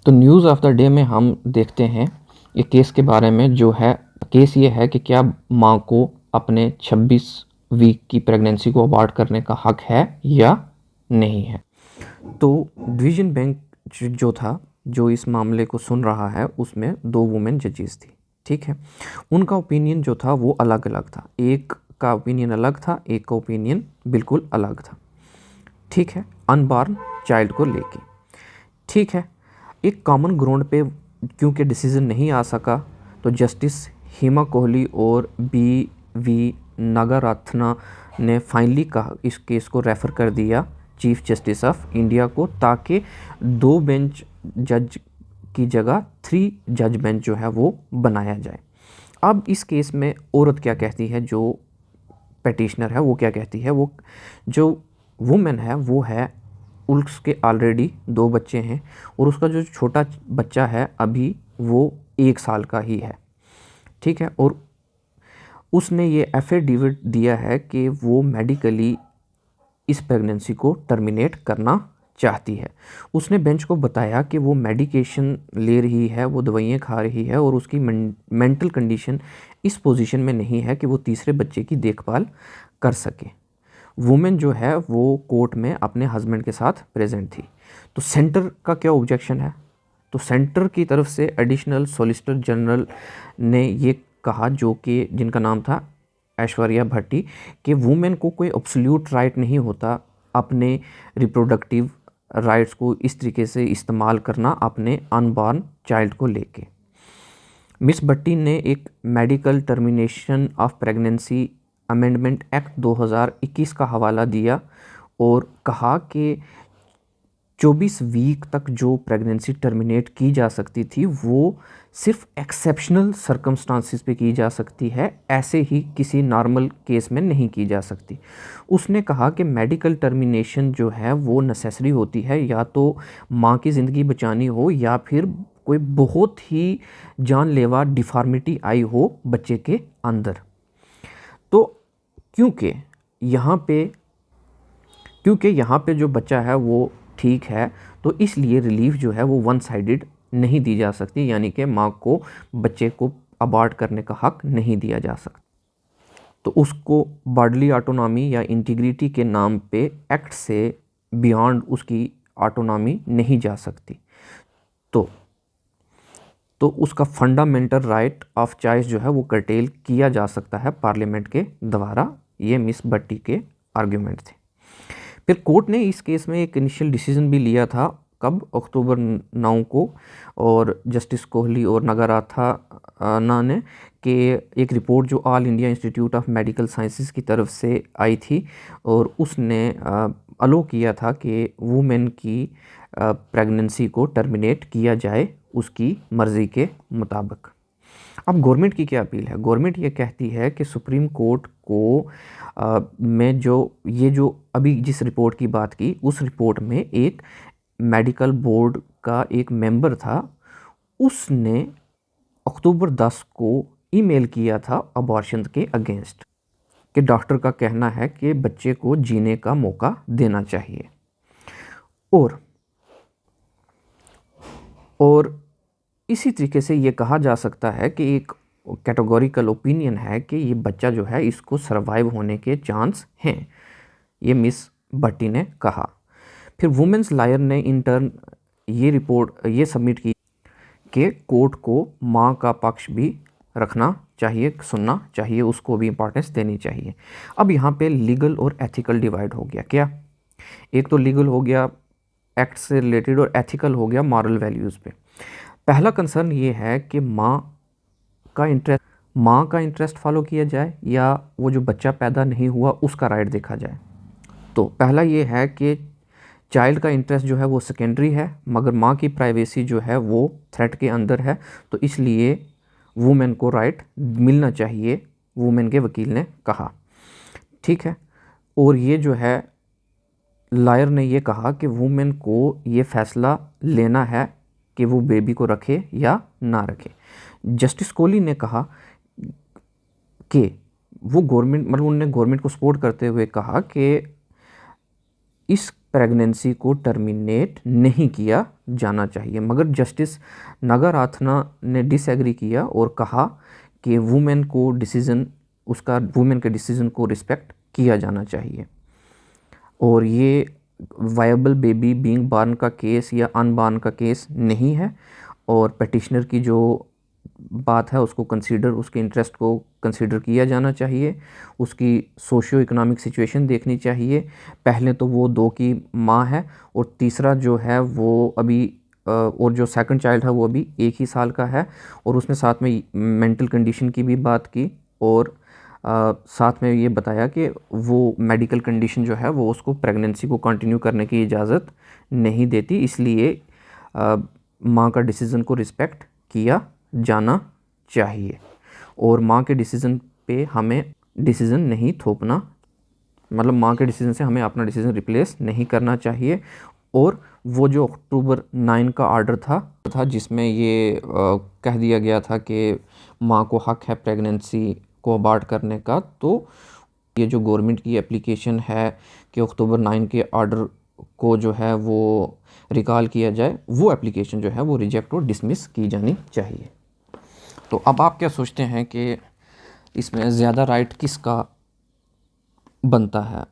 तो news of the day में हम देखते हैं एक केस के बारे में, जो है केस ये है कि क्या माँ को अपने 26 वीक की प्रेगनेंसी को अबॉर्ट करने का हक है या नहीं है। तो डिवीज़न बेंच जो था, जो इस मामले को सुन रहा है, उसमें 2 वुमेन जजेस थी, ठीक है। उनका ओपिनियन जो था वो अलग अलग था, एक का ओपिनियन अलग था, एक का ओपिनियन बिल्कुल अलग था, ठीक है, अनबॉर्न चाइल्ड को लेके, ठीक है। एक कॉमन ग्राउंड पे क्योंकि डिसीजन नहीं आ सका, तो जस्टिस हेमा कोहली और बी नागारत्ना ने फाइनली कहा, इस केस को रेफ़र कर दिया चीफ जस्टिस ऑफ इंडिया को, ताकि 2 बेंच जज की जगह 3 जज बेंच जो है वो बनाया जाए। अब इस केस में औरत क्या कहती है, जो पेटिशनर है वो क्या कहती है, वो जो वुमेन है वो है, उसके ऑलरेडी 2 बच्चे हैं और उसका जो छोटा बच्चा है अभी वो 1 साल का ही है, ठीक है। और उसने ये एफिडेविट दिया है कि वो मेडिकली इस प्रेगनेंसी को टर्मिनेट करना चाहती है। उसने बेंच को बताया कि वो मेडिकेशन ले रही है, वो दवाइयाँ खा रही है और उसकी मेंटल कंडीशन इस पोजीशन में नहीं है कि वो तीसरे बच्चे की देखभाल कर सके। वुमेन जो है वो कोर्ट में अपने हस्बैंड के साथ प्रेजेंट थी। तो सेंटर का क्या ऑब्जेक्शन है? तो सेंटर की तरफ से एडिशनल सॉलिसिटर जनरल ने ये कहा, जो कि जिनका नाम था ऐश्वर्या भट्टी, कि वुमेन को कोई एब्सोल्यूट राइट नहीं होता अपने रिप्रोडक्टिव राइट्स को इस तरीके से इस्तेमाल करना अपने अनबॉर्न चाइल्ड को लेके। मिस भट्टी ने एक medical termination of pregnancy amendment act 2021 का हवाला दिया और कहा कि 24 वीक तक जो प्रेगनेंसी टर्मिनेट की जा सकती थी वो सिर्फ एक्सेप्शनल सर्कमस्टांसिस पे की जा सकती है, ऐसे ही किसी नॉर्मल केस में नहीं की जा सकती। उसने कहा कि मेडिकल टर्मिनेशन जो है वो नेसेसरी होती है, या तो माँ की ज़िंदगी बचानी हो या फिर कोई बहुत ही जानलेवा डिफॉर्मिटी आई हो बच्चे के अंदर। तो क्योंकि यहाँ पे जो बच्चा है वो ठीक है, तो इसलिए रिलीफ जो है वो वन साइडेड नहीं दी जा सकती, यानी कि माँ को बच्चे को अबॉर्ट करने का हक नहीं दिया जा सकता। तो उसको बॉडली ऑटोनॉमी या इंटीग्रिटी के नाम पे एक्ट से बियॉन्ड उसकी ऑटोनॉमी नहीं जा सकती। तो उसका फंडामेंटल राइट ऑफ चॉइस जो है वो कर्टेल किया जा सकता है पार्लियामेंट के द्वारा। ये मिस भट्टी के आर्ग्यूमेंट थे। फिर कोर्ट ने इस केस में एक इनिशियल डिसीजन भी लिया था, कब? अक्टूबर 9 को, और जस्टिस कोहली और नागारत्ना ने कि एक रिपोर्ट जो all India institute of medical sciences की तरफ से आई थी, और उसने अलो किया था कि वुमेन की प्रेगनेंसी को टर्मिनेट किया जाए उसकी मर्ज़ी के मुताबिक। अब गवर्नमेंट की क्या अपील है? गवर्नमेंट ये कहती है कि सुप्रीम कोर्ट को में जो अभी जिस रिपोर्ट की बात की, उस रिपोर्ट में एक मेडिकल बोर्ड का एक मेंबर था, उसने अक्टूबर 10 को ईमेल किया था अबॉर्शन के अगेंस्ट, कि डॉक्टर का कहना है कि बच्चे को जीने का मौका देना चाहिए। और इसी तरीके से ये कहा जा सकता है कि एक कैटेगोरिकल ओपिनियन है कि ये बच्चा जो है इसको सर्वाइव होने के चांस हैं, ये मिस भट्टी ने कहा। फिर वुमेन्स लॉयर ने इन टर्न ये रिपोर्ट ये सबमिट की कि कोर्ट को माँ का पक्ष भी रखना चाहिए, सुनना चाहिए, उसको भी इम्पोर्टेंस देनी चाहिए। अब यहाँ पे लीगल और एथिकल डिवाइड हो गया। क्या? एक तो लीगल हो गया एक्ट से रिलेटेड और एथिकल हो गया मॉरल वैल्यूज़ पे। पहला कंसर्न ये है कि माँ का इंटरेस्ट फॉलो किया जाए, या वो जो बच्चा पैदा नहीं हुआ उसका राइट देखा जाए। तो पहला ये है कि चाइल्ड का इंटरेस्ट जो है वो सेकेंडरी है, मगर माँ की प्राइवेसी जो है वो थ्रेट के अंदर है, तो इसलिए वुमेन को राइट मिलना चाहिए, वुमेन के वकील ने कहा, ठीक है। और ये जो है लॉयर ने ये कहा कि वुमेन को ये फैसला लेना है कि वो बेबी को रखे या ना रखे। जस्टिस कोहली ने कहा कि वो गवर्नमेंट, मतलब उन्होंने गवर्नमेंट को सपोर्ट करते हुए कहा कि इस प्रेगनेंसी को टर्मिनेट नहीं किया जाना चाहिए। मगर जस्टिस नागाराथना ने डिसएग्री किया और कहा कि वुमेन के डिसीजन को रिस्पेक्ट किया जाना चाहिए। और ये वायबल बेबी बीइंग बॉर्न का केस या अनबॉर्न का केस नहीं है, और पेटिशनर की जो बात है उसके इंटरेस्ट को कंसीडर किया जाना चाहिए, उसकी सोशियो इकोनॉमिक सिचुएशन देखनी चाहिए। पहले तो वो 2 की माँ है, और तीसरा जो है वो अभी और जो सेकंड चाइल्ड है वो अभी 1 ही साल का है। और उसने साथ में मेंटल कंडीशन की भी बात की, और साथ में ये बताया कि वो मेडिकल कंडीशन जो है वो उसको प्रेगनेंसी को कंटिन्यू करने की इजाज़त नहीं देती, इसलिए माँ का डिसीज़न को रिस्पेक्ट किया जाना चाहिए। और माँ के डिसीज़न पे हमें डिसीज़न नहीं थोपना, मतलब माँ के डिसीज़न से हमें अपना डिसीज़न रिप्लेस नहीं करना चाहिए। और वो जो अक्टूबर 9 का ऑर्डर था जिसमें ये कह दिया गया था कि माँ को हक है प्रेगनेंसी को अबॉर्ट करने का, तो ये जो गवर्नमेंट की एप्लीकेशन है कि अक्टूबर 9 के ऑर्डर को जो है वो रिकॉल किया जाए, वो एप्लीकेशन जो है वो रिजेक्ट और डिसमिस की जानी चाहिए। तो अब आप क्या सोचते हैं कि इसमें ज़्यादा राइट किसका बनता है?